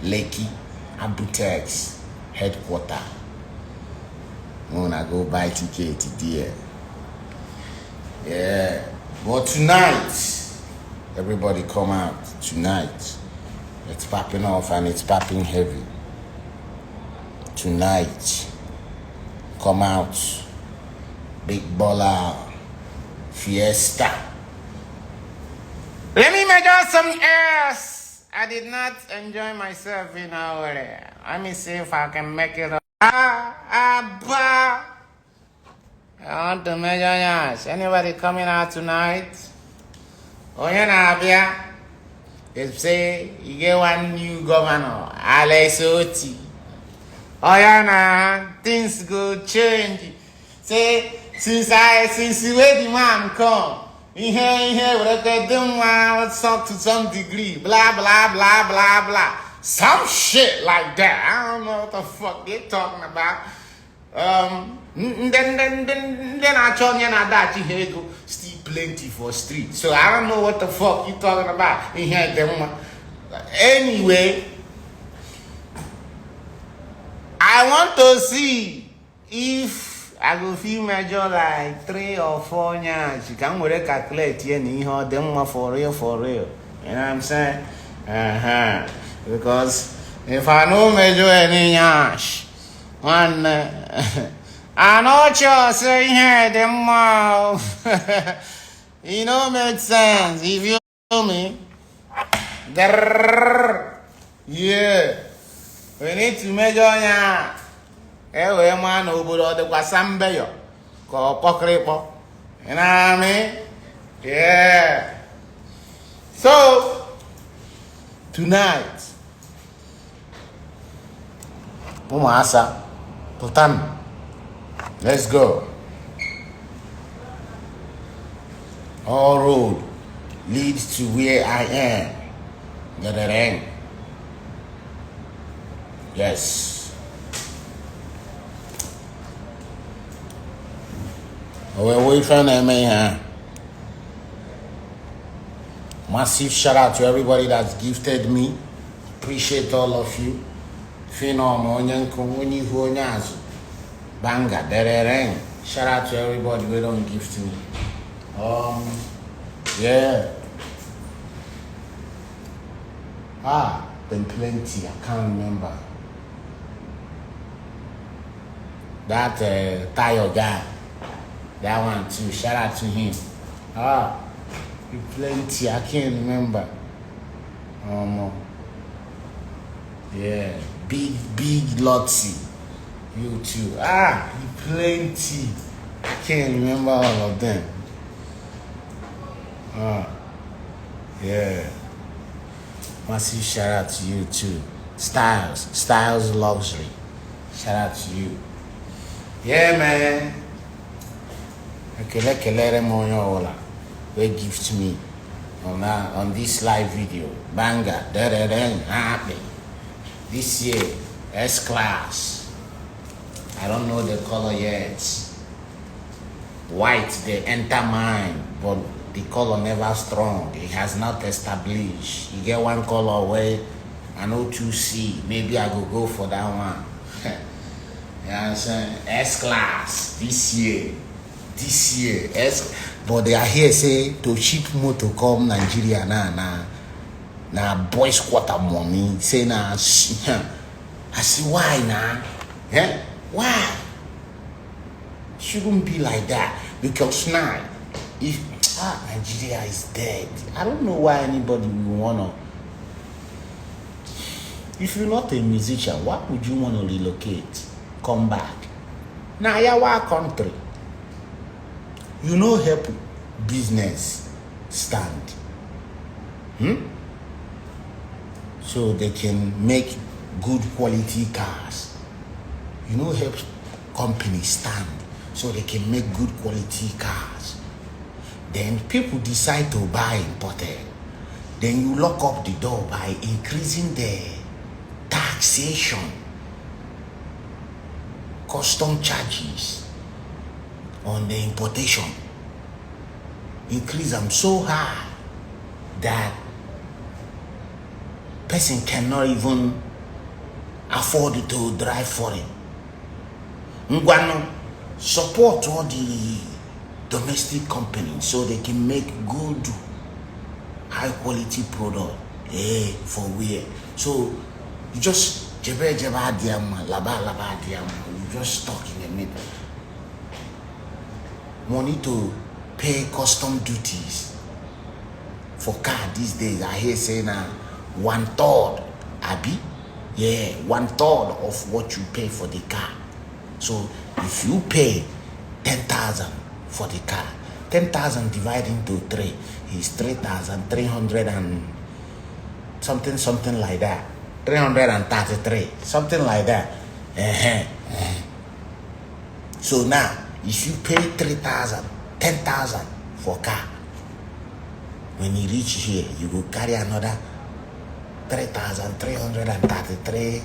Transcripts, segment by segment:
Lekki, Abutex headquarter. When I go buy ticket there. Yeah. But tonight, everybody come out tonight. It's popping off and it's popping heavy. Tonight, come out. Big baller fiesta. Let me measure some ass. I did not enjoy myself in our. Let me see if I can make it up. I want to measure ass. Anybody coming out tonight? Oh, yeah, they say you get one new governor, Alex Oti. Oh, yeah, things go change. Say, since where the man come, in here, what they do, talk to some degree, blah, blah, blah, blah, blah. Some shit like that. I don't know what the fuck they talking about. Then I told you that you go still plenty for street. So I don't know what the fuck you talking about in here. Anyway, I want to see if I go feel measure like 3 or 4 years. You can calculate here, them for real. You know what I'm saying? Because if I no measure any yash, one I know what you're saying here, them you know, make sense. If you know me, yeah, we need to measure ya. Ewe man obodo de kwasambe yo ko pokrepo. You know what I mean? Yeah. So tonight, Umasa, Putan, let's go. All road leads to where I am. The end. Yes. We're waiting for me, huh? Massive shout out to everybody that's gifted me. Appreciate all of you. Banga, derereng. Shout out to everybody who don't gift me. Yeah. Been plenty. I can't remember. That Tayo guy. That one too. Shout out to him. Plenty. I can't remember. Yeah. Big Lotzi. You too. Plenty. I can't remember all of them. Yeah. Massive shout out to you too. Styles Luxury. Shout out to you. Yeah, man. Okay, let they gift me on this live video. Banga, happy. This year, S-Class. I don't know the color yet. White, they enter mine, but the color never strong. It has not established. You get one color away, I know 2C. Maybe I will go for that one. You know what I'm saying? S-Class this year. But they are here say to cheap motor come Nigeria na boys quarter money. Say I see why now? Yeah? Why? Shouldn't be like that. Because now, if Nigeria is dead, I don't know why anybody will wanna. If you're not a musician, why would you wanna relocate? Come back. Now our country. You know help business stand. So they can make good quality cars. You know help companies stand so they can make good quality cars. Then people decide to buy imported. Then you lock up the door by increasing the taxation, custom charges on the importation. Increase them so high that person cannot even afford to drive foreign. Ngwano, support all the domestic companies so they can make good, high quality product for wear. So you just jeba diam, laba diam, you just stuck in the middle. Money to pay custom duties for car these days. I hear saying 1/3, Abi. Yeah, 1/3 of what you pay for the car. So if you pay 10,000 for the car, 10,000 divided into 3 is 3,300 and something like that. 333, something like that. So now, if you pay 3,000, 10,000 for car, when you reach here, you will carry another $3,333,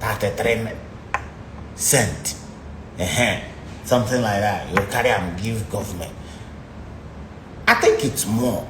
33 cents. Something like that. You carry and give government. I think it's more.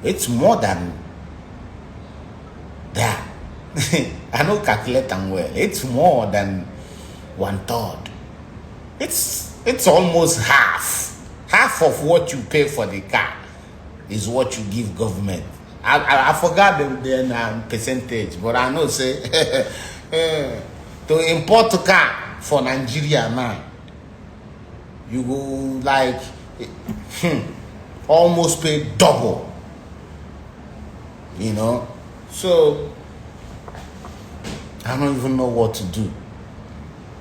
It's more than that. I don't calculate them well. It's more than 1/3. It's almost half. Half of what you pay for the car is what you give government. I forgot the percentage, but I know say to import a car for Nigeria now, you go like almost pay double. You know, so I don't even know what to do.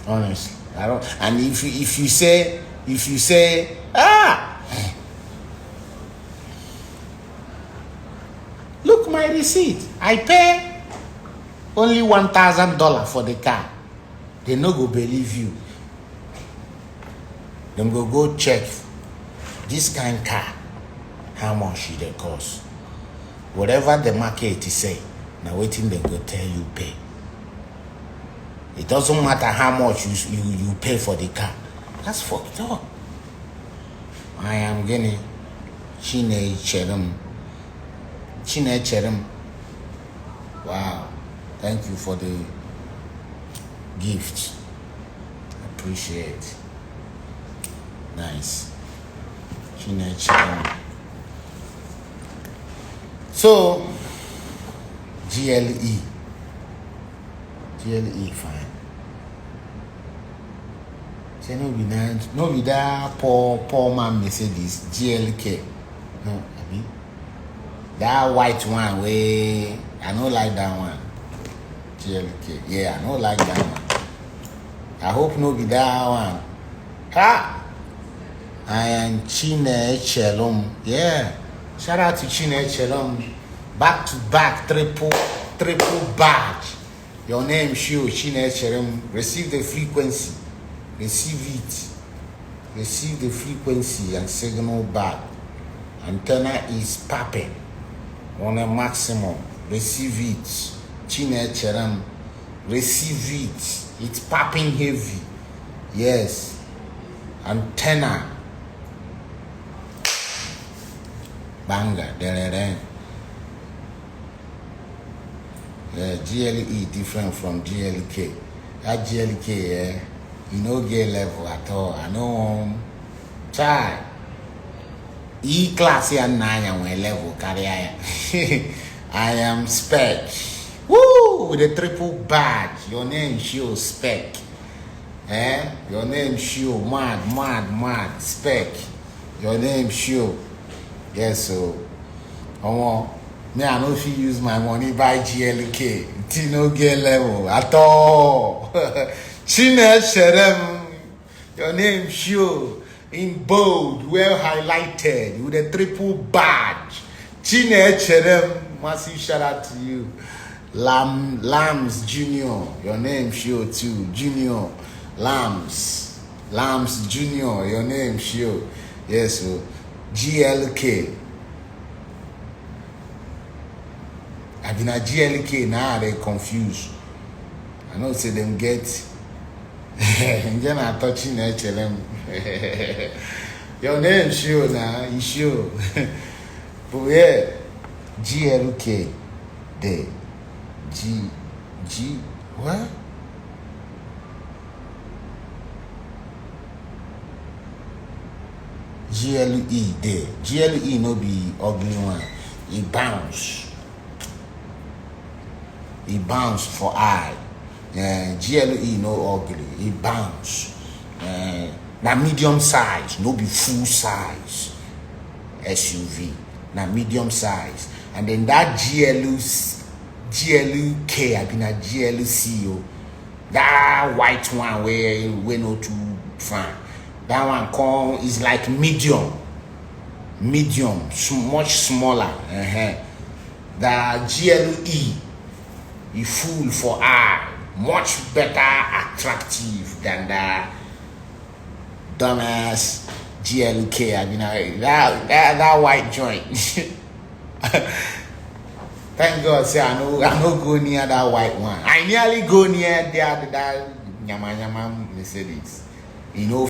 Honestly, I don't. And if you say look my receipt, I pay only $1,000 for the car, they no go believe you. Them go check this kind car, how much it cost. Whatever the market is say, now waiting they go tell you pay. It doesn't matter how much you pay for the car. That's fucked up. I am getting Chine Cherum. Wow. Thank you for the gift. Appreciate. Nice. Chine Cherum. So GLE fine. Say no be that poor man Mercedes GLK. No, I mean that white one way I don't like that one. GLK. Yeah, I don't like that one. I hope no be that one. Ha! I am Chine Chelum. Yeah. Shout out to Chine Chelum. Back to back triple badge. Your name show Chine Chelum. Receive the frequency. Receive it. Receive the frequency and signal back. Antenna is popping on a maximum. Receive it. Chine Chelum. Receive it. It's popping heavy. Yes. Antenna. Banger. Yeah, GLE different from GLK. That GLK, you no get level at all. I know child. E class here 9 and level carry. I am spec. Woo! With a triple badge. Your name shows spec. Your name show mad spec. Your name show. Yes, so me I know if you use my money buy GLK. It no get level at all. Chine Sherem, your name show in bold, well highlighted with a triple badge. Chine Sherem, massive shout out to you. Lambs Junior, your name show too. Junior Lambs Junior, your name show. Yes, so GLK. I've been a GLK now, they confused. I know say them get and then I touching HLM. Your name sure now, you sure. But yeah, GLK. The what? GLE there. GLE no be ugly one. It bounce for eye. GLE no ugly. It bounce. Na medium size, no be full size. SUV. Na medium size. And then that GLK, I mean a GLC, that white one where we no too fine. That one is like medium, much smaller. The GLE is full for eye, much better attractive than the dumbass GLK. I mean that white joint. Thank God, say I no go near that white one. I nearly go near that Nyama Mercedes. You know.